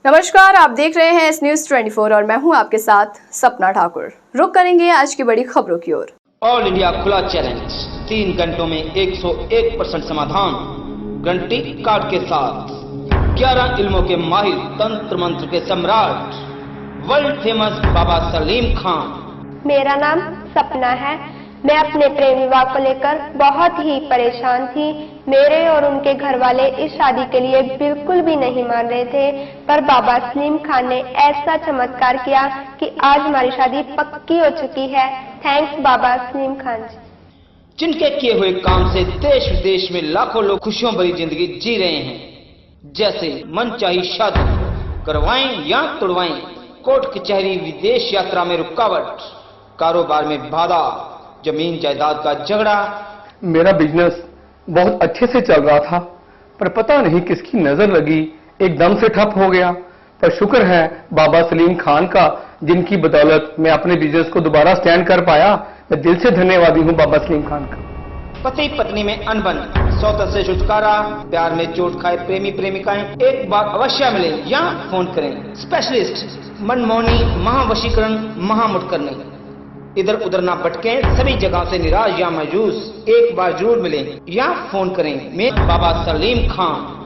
नमस्कार, आप देख रहे हैं न्यूज़ 24 और मैं हूं आपके साथ सपना ठाकुर। रुक करेंगे आज की बड़ी खबरों की ओर। ऑल इंडिया खुला चैलेंज, 3 घंटों में 101% समाधान गारंटी कार्ड के साथ। 11 इल्मों के माहिर, तंत्र मंत्र के सम्राट, वर्ल्ड फेमस बाबा सलीम खान। मेरा नाम सपना है। मैं अपने प्रेम विवाह को लेकर बहुत ही परेशान थी। मेरे और उनके घर वाले इस शादी के लिए बिल्कुल भी नहीं मान रहे थे, पर बाबा सलीम खान ने ऐसा चमत्कार किया कि आज हमारी शादी पक्की हो चुकी है। थैंक्स बाबा सलीम खान जी। जिनके किए हुए काम से देश विदेश में लाखों लोग खुशियों भरी जिंदगी जी रहे हैं, जैसे मनचाही शादी करवाएं या तुड़वाएं, कोर्ट कचहरी, विदेश यात्रा में रुकावट, कारोबार में बाधा, जमीन जायदाद का झगड़ा। मेरा बिजनेस बहुत अच्छे से चल रहा था, पर पता नहीं किसकी नजर लगी, एकदम से ठप हो गया। पर शुक्र है बाबा सलीम खान का, जिनकी बदौलत मैं अपने बिजनेस को दोबारा स्टैंड कर पाया। मैं दिल से धन्यवादी हूँ बाबा सलीम खान का। पति पत्नी में अनबन, सौतन से छुटकारा, प्यार में चोट खाए प्रेमी प्रेमिकाएं एक बार अवश्य मिले या फोन करें। स्पेशलिस्ट मनमोहनी, महावशीकरण, महामुट करने, इधर उधर ना भटके, सभी जगह से निराश या मायूस, एक बार जरूर मिले या फोन करें। मैं बाबा सलीम खान।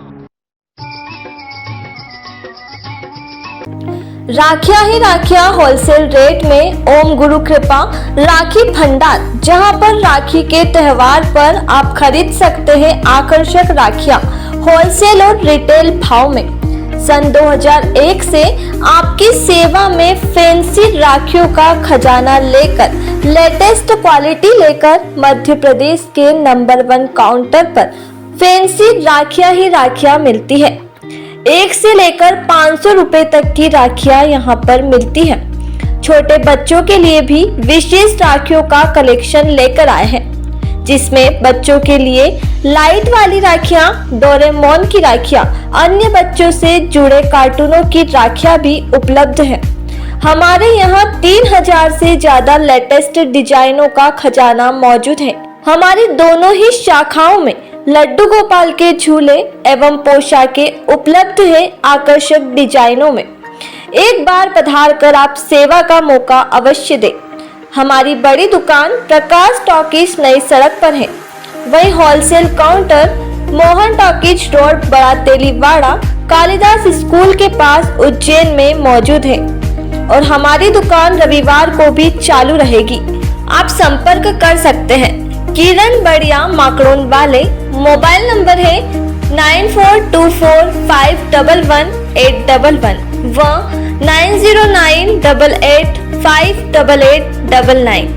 राखियां ही राखियां होलसेल रेट में ओम गुरु कृपा राखी भंडार, जहां पर राखी के त्योहार पर आप खरीद सकते हैं आकर्षक राखियां होलसेल और रिटेल भाव में। सन 2001 से आपकी सेवा में फैंसी राखियों का खजाना लेकर, लेटेस्ट क्वालिटी लेकर मध्य प्रदेश के नंबर 1 काउंटर पर फैंसी राखियां ही राखियां मिलती है। 1 से लेकर 500 रुपए तक की राखियां यहाँ पर मिलती है। छोटे बच्चों के लिए भी विशेष राखियों का कलेक्शन लेकर आए हैं, जिसमें बच्चों के लिए लाइट वाली राखियां, डोरेमोन की राखियां, अन्य बच्चों से जुड़े कार्टूनों की राखियां भी उपलब्ध हैं। हमारे यहाँ 3000 से ज्यादा लेटेस्ट डिजाइनों का खजाना मौजूद है। हमारी दोनों ही शाखाओं में लड्डू गोपाल के झूले एवं पोशाकें उपलब्ध है आकर्षक डिजाइनों में। एक बार पधार कर आप सेवा का मौका अवश्य दें। हमारी बड़ी दुकान प्रकाश टॉकीज नई सड़क पर है। वही wholesale counter Mohan talkies road, बड़ा तेलीवाड़ा, कालिदास स्कूल के पास उज्जैन में मौजूद है। और हमारी दुकान रविवार को भी चालू रहेगी। आप संपर्क कर सकते हैं। किरण बढ़िया माकड़ोन वाले, मोबाइल नंबर है 9424511811 व 9098858899।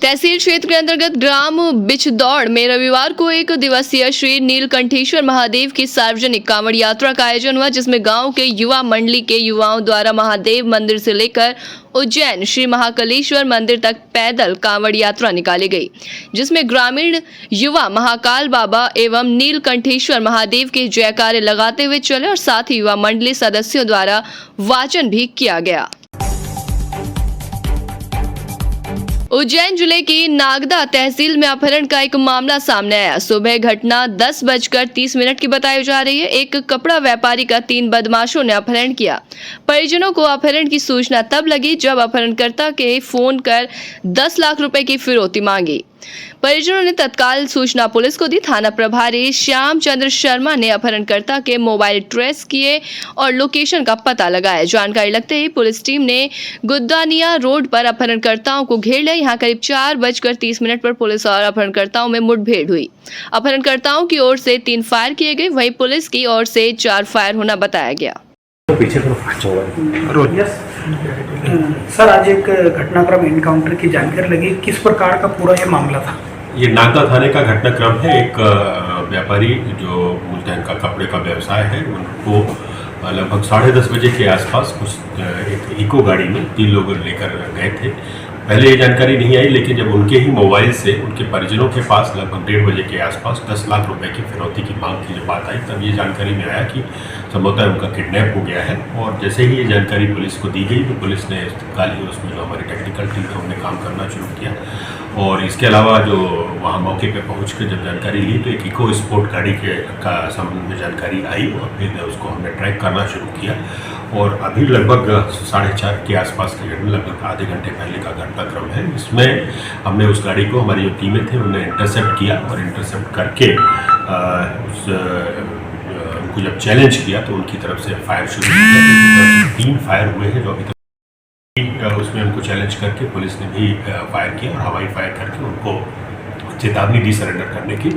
तहसील क्षेत्र के अंतर्गत ग्राम बिछदौड़ में रविवार को एक दिवसीय श्री नीलकंठेश्वर महादेव की सार्वजनिक कांवड़ यात्रा का आयोजन हुआ, जिसमें गांव के युवा मंडली के युवाओं द्वारा महादेव मंदिर से लेकर उज्जैन श्री महाकालेश्वर मंदिर तक पैदल कांवड़ यात्रा निकाली गई, जिसमें ग्रामीण युवा महाकाल बाबा एवं नीलकंठेश्वर महादेव के जयकारे लगाते हुए चले और साथ ही युवा मंडली सदस्यों द्वारा वाचन भी किया गया। उज्जैन जिले की नागदा तहसील में अपहरण का एक मामला सामने आया। सुबह घटना 10:30 की बताई जा रही है। एक कपड़ा व्यापारी का 3 बदमाशों ने अपहरण किया। परिजनों को अपहरण की सूचना तब लगी जब अपहरणकर्ता के फोन कर 10 लाख रुपए की फिरौती मांगी। परिजनों ने तत्काल सूचना पुलिस को दी। थाना प्रभारी श्याम चंद्र शर्मा ने अपहरणकर्ता के मोबाइल ट्रेस किए और लोकेशन का पता लगाया। जानकारी लगते ही पुलिस टीम ने गुद्दानिया रोड पर अपहरणकर्ताओं को घेर लिया। यहाँ करीब 4:30 पर पुलिस और अपहरणकर्ताओं में मुठभेड़ हुई। अपहरणकर्ताओं की ओर से 3 फायर किए गए, वहीं पुलिस की ओर से 4 फायर होना बताया गया। पीछे सर, आज एक घटनाक्रम एनकाउंटर की जानकारी लगी, किस प्रकार का पूरा ये मामला था? ये नागदा थाने का घटनाक्रम है। एक व्यापारी जो मूलतः का कपड़े का व्यवसाय है, उनको लगभग 10:30 बजे के आसपास कुछ एक इको गाड़ी में 3 लोग लेकर गए थे पहले ये जानकारी नहीं आई, लेकिन जब उनके ही मोबाइल से उनके परिजनों के पास लगभग 1:30 बजे के आसपास 10 लाख रुपए की फिरौती की मांग की जब बात आई, तब ये जानकारी में आया कि संभवतः उनका किडनैप हो गया है। और जैसे ही ये जानकारी पुलिस को दी गई तो पुलिस ने तत्काल ही उसमें जो हमारी टेक्निकल टीम है उन्होंने काम करना शुरू किया। और इसके अलावा जो वहाँ मौके पे पहुँच कर जब जानकारी ली तो एक इको स्पोर्ट गाड़ी का संबंध में जानकारी आई और फिर उसको हमने ट्रैक करना शुरू किया। और अभी लगभग 4:30 के आसपास की घटना, लगभग आधे घंटे पहले का घटनाक्रम है। इसमें हमने उस गाड़ी को, हमारी जो टीमें थे उन्होंने इंटरसेप्ट किया और इंटरसेप्ट करके उनको जब चैलेंज किया तो उनकी तरफ से फायर शुरू किया। 3 फायर हुए हैं जो अभी तक उसमें उनको चैलेंज करके पुलिस ने भी फायर किया और हवाई फायर करके उनको चेतावनी दी सरेंडर करने की।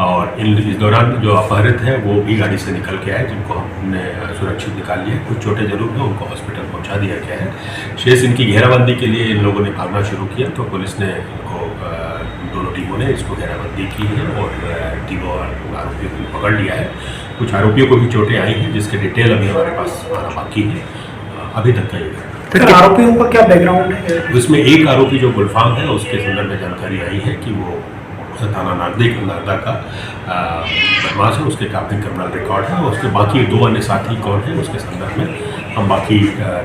और इस दौरान जो अपहरित है वो भी गाड़ी से निकल के आए, जिनको हमने सुरक्षित निकाल लिया। कुछ चोटें जरूर हैं, उनको हॉस्पिटल पहुंचा दिया गया है। शेष इनकी घेराबंदी के लिए इन लोगों ने भागना शुरू किया तो पुलिस ने इनको, दोनों टीमों ने इसको घेराबंदी की है और तीनों आरोपियों को पकड़ लिया है। कुछ आरोपियों को भी चोटें आई हैं जिसके डिटेल अभी हमारे पास आना बाकी है। अभी तक का ये आरोपियों का क्या बैकग्राउंड है? उसमें एक आरोपी जो गुलफाम है उसके संदर्भ में जानकारी आई है कि वो थाना नागदा का बदमाश है, उसके काफ़ी क्रिमिनल रिकॉर्ड है। और उसके बाकी 2 अन्य साथी कौन है उसके संदर्भ में हम बाकी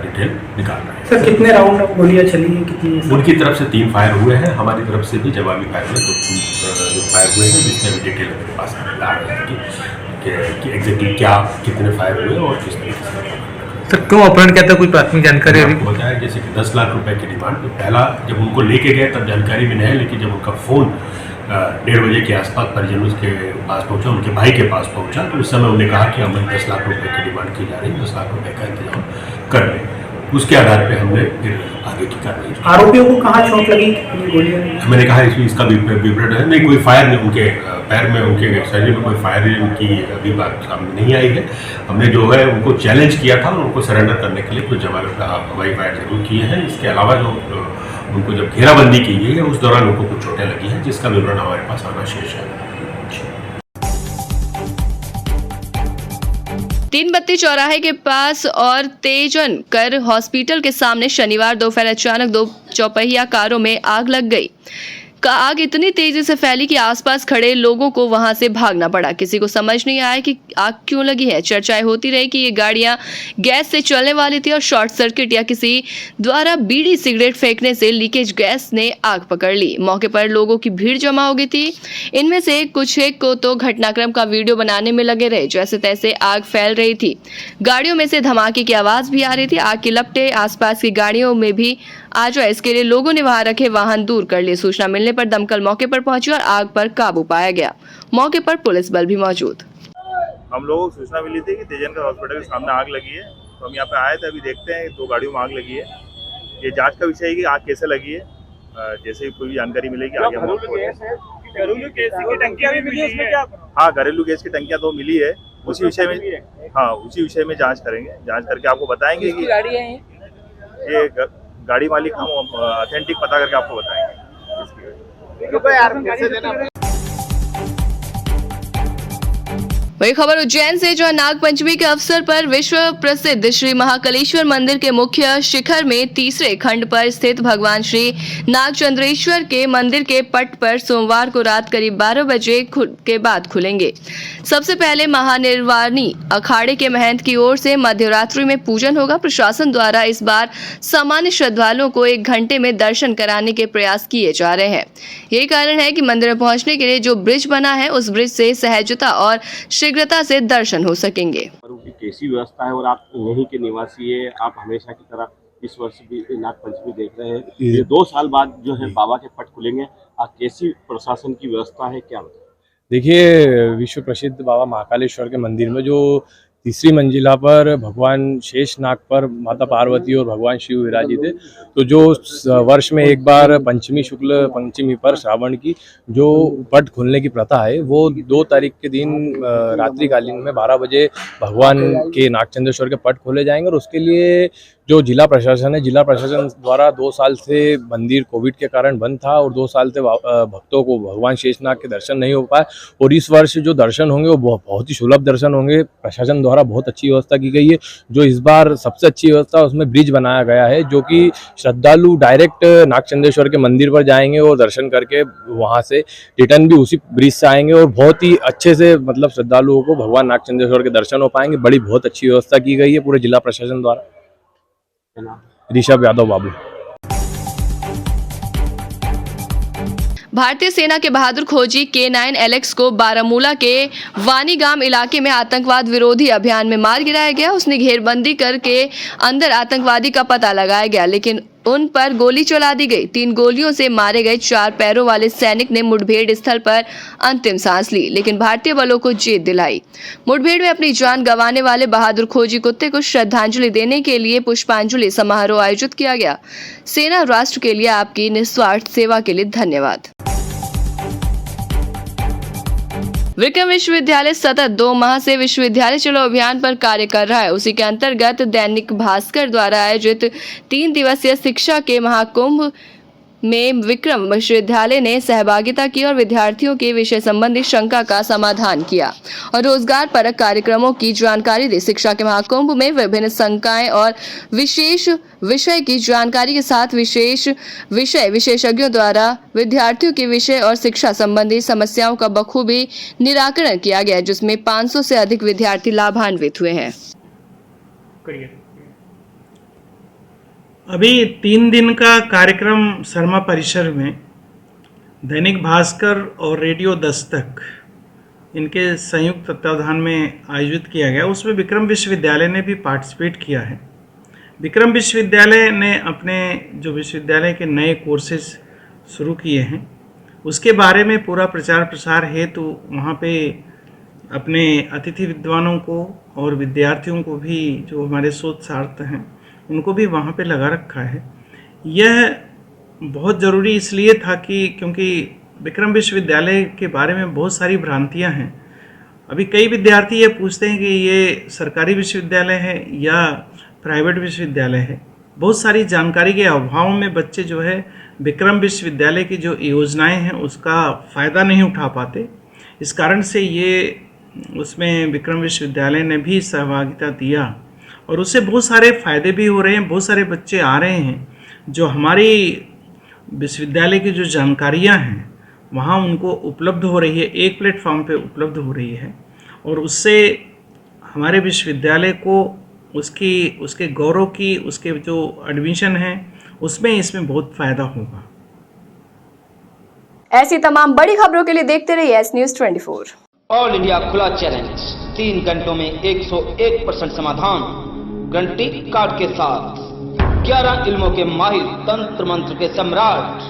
डिटेल निकाल रहे हैं। सर कितने राउंड गोलियां चली हैं, कितनी? उनकी तरफ से 3 फायर हुए हैं, हमारी तरफ से भी जवाबी फायर में 2 फायर हुए हैं, जिसमें भी डिटेल मेरे पास आ रही है कि एग्जैक्टली क्या कितने फायर हुए और किस तरीके से। सर क्यों अपहरण किया था, कोई प्राथमिक जानकारी अभी? बताया जैसे कि 10 लाख रुपए की डिमांड पे पहला जब उनको लेके गए तब जानकारी में नहीं है, लेकिन जब उनका फ़ोन 1:30 बजे के आसपास परिजनों के पास पहुंचा, उनके भाई के पास पहुंचा, तो उस समय उन्होंने कहा कि हमें 10 लाख रुपए की डिमांड की जा रही है, 10 लाख रुपए का इंतजाम कर लें। उसके आधार पे हमने फिर आगे की कार्रवाई। आरोपियों को कहाँ चोट लगी, कितनी गोलियां? मैंने कहा इसका विवरण है नहीं, कोई फायर नहीं, उनके पैर में, उनके शरीर में कोई फायर की अभी बात सामने नहीं आई है। हमने जो है उनको चैलेंज किया था और उनको सरेंडर करने के लिए कुछ जवाब हवाई फायर जरूर किए हैं। इसके अलावा जो उनको जब घेराबंदी की गई है उस दौरान उनको कुछ चोटें लगी हैं, जिसका विवरण हमारे पास आना शेष है। तीन बत्ती चौराहे के पास और तेजन कर हॉस्पिटल के सामने शनिवार दोपहर अचानक 2 चौपहिया कारों में आग लग गई। आग इतनी तेजी से फैली कि आसपास खड़े लोगों को वहां से भागना पड़ा। किसी को समझ नहीं आया कि आग क्यों लगी है। चर्चाएं होती रही कि ये गाड़ियां गैस से चलने वाली थी और शॉर्ट सर्किट या किसी द्वारा बीड़ी सिगरेट फेंकने से लीकेज गैस ने आग पकड़ ली। मौके पर लोगों की भीड़ जमा हो गई थी। इनमें से कुछ एक को तो घटनाक्रम का वीडियो बनाने में लगे रहे। जैसे तैसे आग फैल रही थी। गाड़ियों में से धमाके की आवाज भी आ रही थी। आग की लपटें आसपास की गाड़ियों में भी आ जाए, इसके लिए लोगों ने वहां रखे वाहन दूर कर लिए। सूचना मिलने पर दमकल मौके पर पहुंची और आग पर काबू पाया गया। मौके पर पुलिस बल भी मौजूद। हम लोगों को सूचना मिली थी कि तेजनकर हॉस्पिटल के सामने आग लगी है, तो हम यहाँ पे आए थे। अभी देखते हैं 2 गाड़ियों में आग लगी है। ये जांच का विषय है कि आग कैसे लगी है। जैसे ही कोई भी जानकारी मिलेगी आगे हम आपको घरेलू गैस की टंकियां भी मिली उसमें क्या? हाँ, घरेलू गैस की टंकियां 2 मिली है। उसी विषय में, हाँ, उसी विषय में जाँच करेंगे। जाँच करके आपको बताएंगे कि ये गाड़ी मालिक हम ऑथेंटिक पता करके आपको बताएंगे। वही खबर उज्जैन से, जो नाग पंचमी के अवसर पर विश्व प्रसिद्ध श्री महाकालेश्वर मंदिर के मुख्य शिखर में तीसरे खंड पर स्थित भगवान श्री नागचंद्रेश्वर के मंदिर के पट पर सोमवार को रात करीब 12 बजे के बाद खुलेंगे। सबसे पहले महानिर्वाणी अखाड़े के महंत की ओर से मध्यरात्रि में पूजन होगा। प्रशासन द्वारा इस बार सामान्य श्रद्धालुओं को 1 घंटे में दर्शन कराने के प्रयास किए जा रहे हैं। यही कारण है कि मंदिर में पहुंचने के लिए जो ब्रिज बना है उस ब्रिज से सहजता और शीघ्रता से दर्शन हो सकेंगे। उनकी कैसी व्यवस्था है और आप यहीं के निवासी है, आप हमेशा की तरह इस वर्ष भी नाग पंचमी देख रहे हैं। ये 2 साल बाद जो है बाबा के पट खुलेंगे, कैसी प्रशासन की व्यवस्था है, क्या बताएं? देखिए, विश्व प्रसिद्ध बाबा महाकालेश्वर के मंदिर में जो तीसरी मंजिला पर भगवान शेषनाग पर माता पार्वती और भगवान शिव विराजित थे, तो जो वर्ष में एक बार पंचमी शुक्ल पंचमी पर श्रावण की जो पट खुलने की प्रथा है, वो 2 तारीख के दिन रात्रिकालीन में 12 बजे भगवान के नागचंद्रेश्वर के पट खोले जाएंगे। और उसके लिए जो जिला प्रशासन है, जिला प्रशासन द्वारा 2 साल से मंदिर कोविड के कारण बंद था और 2 साल से भक्तों को भगवान शेषनाग के दर्शन नहीं हो पाए। और इस वर्ष जो दर्शन होंगे वो बहुत ही सुलभ दर्शन होंगे। प्रशासन द्वारा द्वारा बहुत अच्छी व्यवस्था की गई है। जो इस बार सबसे अच्छी व्यवस्था उसमें ब्रिज बनाया गया है, जो कि श्रद्धालु डायरेक्ट नागचंद्रेश्वर के मंदिर पर जाएंगे और दर्शन करके वहां से रिटर्न भी उसी ब्रिज से आएंगे और बहुत ही अच्छे से मतलब श्रद्धालुओं को भगवान नागचंद्रेश्वर के दर्शन हो पाएंगे। बड़ी बहुत अच्छी व्यवस्था की गई है पूरे जिला प्रशासन द्वारा। ऋषभ यादव बाबू। भारतीय सेना के बहादुर खोजी K9 एलेक्स को बारामूला के वानीगाम इलाके में आतंकवाद विरोधी अभियान में मार गिराया गया। उसने घेरबंदी करके अंदर आतंकवादी का पता लगाया गया, लेकिन उन पर गोली चला दी गई। 3 गोलियों से मारे गए 4 पैरों वाले सैनिक ने मुठभेड़ स्थल पर अंतिम सांस ली, लेकिन भारतीय बलों को जीत दिलाई। मुठभेड़ में अपनी जान गंवाने वाले बहादुर खोजी कुत्ते को श्रद्धांजलि देने के लिए पुष्पांजलि समारोह आयोजित किया गया। सेना राष्ट्र के लिए आपकी निस्वार्थ सेवा के लिए धन्यवाद। विक्रम विश्वविद्यालय सतत 2 माह से विश्वविद्यालय चलो अभियान पर कार्य कर रहा है। उसी के अंतर्गत दैनिक भास्कर द्वारा आयोजित 3 दिवसीय शिक्षा के महाकुंभ में विक्रम विश्वविद्यालय ने सहभागिता की और विद्यार्थियों के विषय संबंधी शंका का समाधान किया और रोजगार परक कार्यक्रमों की जानकारी दी। शिक्षा के महाकुंभ में विभिन्न संकाय और विशेष विषय की जानकारी के साथ विशेष विषय विशेषज्ञों द्वारा विद्यार्थियों के विषय और शिक्षा संबंधी समस्याओं का बखूबी निराकरण किया गया, जिसमें 500 से अधिक विद्यार्थी लाभान्वित हुए हैं। अभी 3 दिन का कार्यक्रम शर्मा परिसर में दैनिक भास्कर और रेडियो दस्तक इनके संयुक्त तत्वावधान में आयोजित किया गया। उसमें विक्रम विश्वविद्यालय ने भी पार्टिसिपेट किया है। विक्रम विश्वविद्यालय ने अपने जो विश्वविद्यालय के नए कोर्सेज शुरू किए हैं उसके बारे में पूरा प्रचार प्रसार हेतु वहाँ पे अपने अतिथि विद्वानों को और विद्यार्थियों को भी जो हमारे शोध सार्थ हैं उनको भी वहाँ पे लगा रखा है। यह बहुत ज़रूरी इसलिए था कि क्योंकि विक्रम विश्वविद्यालय के बारे में बहुत सारी भ्रांतियाँ हैं। अभी कई विद्यार्थी ये पूछते हैं कि ये सरकारी विश्वविद्यालय है या प्राइवेट विश्वविद्यालय है। बहुत सारी जानकारी के अभाव में बच्चे जो है विक्रम विश्वविद्यालय की जो योजनाएं हैं उसका फ़ायदा नहीं उठा पाते। इस कारण से ये उसमें विक्रम विश्वविद्यालय ने भी सहभागिता दिया और उससे बहुत सारे फ़ायदे भी हो रहे हैं। बहुत सारे बच्चे आ रहे हैं जो हमारी विश्वविद्यालय की जो जानकारियां हैं वहाँ उनको उपलब्ध हो रही है, एक प्लेटफॉर्म पे उपलब्ध हो रही है और उससे हमारे विश्वविद्यालय को उसके गौरव की उसके जो एडमिशन है उसमें इसमें बहुत फ़ायदा होगा। ऐसी तमाम बड़ी खबरों के लिए देखते रहिए S-News24। ऑल इंडिया खुला चैलेंज 3 घंटों में 101% समाधान गारंटी कार्ड के साथ 11 इल्मों के माहिर तंत्र मंत्र के सम्राट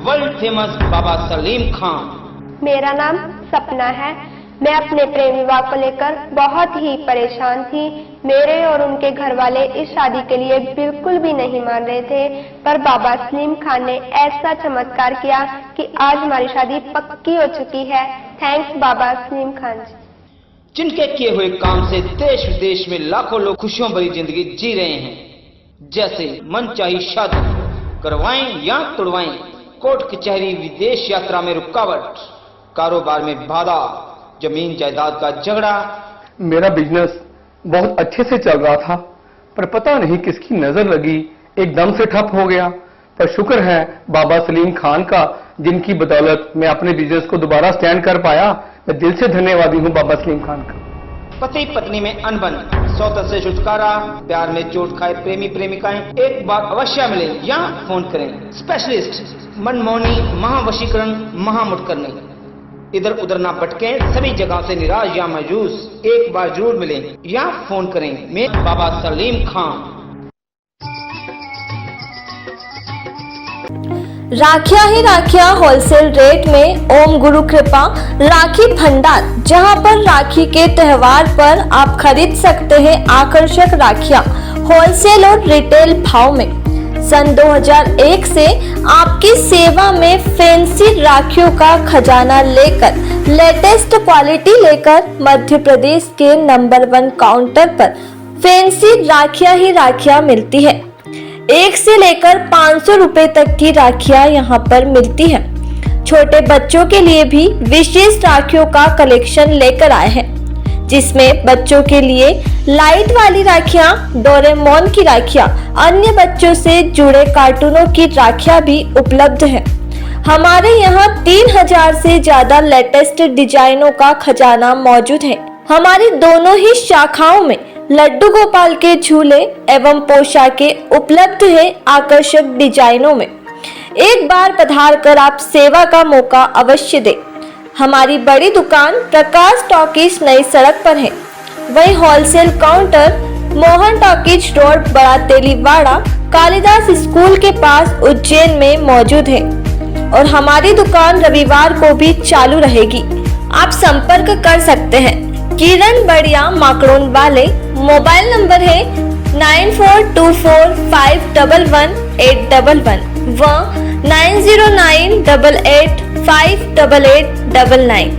वर्ल्ड फेमस बाबा सलीम खान। मेरा नाम सपना है। मैं अपने प्रेम विवाह को लेकर बहुत ही परेशान थी। मेरे और उनके घर वाले इस शादी के लिए बिल्कुल भी नहीं मान रहे थे, पर बाबा सलीम खान ने ऐसा चमत्कार किया कि आज हमारी शादी पक्की हो चुकी है। थैंक्स बाबा सलीम खान जी। जिनके किए हुए काम से देश विदेश में लाखों लोग खुशियों भरी जिंदगी जी रहे हैं, जैसे मनचाही शादी करवाएं या तुड़वाएं, कोर्ट कचहरी, विदेश यात्रा में रुकावट, कारोबार में बाधा, जमीन जायदाद का झगड़ा। मेरा बिजनेस बहुत अच्छे से चल रहा था, पर पता नहीं किसकी नजर लगी एकदम से ठप हो गया। पर शुक्र है बाबा सलीम खान का, जिनकी बदौलत मैं अपने बिजनेस को दोबारा स्टैंड कर पाया। मैं दिल से धन्यवादी हूँ बाबा सलीम खान का। पति पत्नी में अनबन, सौतन से छुटकारा, प्यार में चोट खाए प्रेमी प्रेमिकाएं एक बार अवश्य मिलें या फोन करें। स्पेशलिस्ट मनमोहनी, महावशीकरण, महामुट करने, इधर उधर ना भटकें, सभी जगह से निराश या मायूस एक बार जरूर मिलें या फोन करें। मैं बाबा सलीम खान। राखियां ही राखियां होलसेल रेट में ओम गुरु कृपा राखी भंडार, जहां पर राखी के त्योहार पर आप खरीद सकते हैं आकर्षक राखियां होलसेल और रिटेल भाव में। सन 2001 से आपकी सेवा में फैंसी राखियों का खजाना लेकर लेटेस्ट क्वालिटी लेकर मध्य प्रदेश के नंबर 1 काउंटर पर फैंसी राखियां ही राखियां मिलती है। 1 से लेकर 500 रुपए तक की राखियां यहाँ पर मिलती हैं। छोटे बच्चों के लिए भी विशेष राखियों का कलेक्शन लेकर आए हैं। जिसमें बच्चों के लिए लाइट वाली राखियां, डोरेमोन की राखियां, अन्य बच्चों से जुड़े कार्टूनों की राखियां भी उपलब्ध हैं। हमारे यहाँ 3000 से ज्यादा लेटेस्ट डिजाइनों का खजाना मौजूद है। हमारी दोनों ही शाखाओं में लड्डू गोपाल के झूले एवं पोशाकें उपलब्ध है आकर्षक डिजाइनों में। एक बार पधार कर आप सेवा का मौका अवश्य दें। हमारी बड़ी दुकान प्रकाश टॉकीज नई सड़क पर है। वही wholesale counter Mohan talkies road, बड़ा तेलीवाड़ा, कालिदास स्कूल के पास उज्जैन में मौजूद है और हमारी दुकान रविवार को भी चालू रहेगी। आप संपर्क कर सकते हैं। किरण बढ़िया माकड़ोन वाले, मोबाइल नंबर है 9424511811 व 9098858899।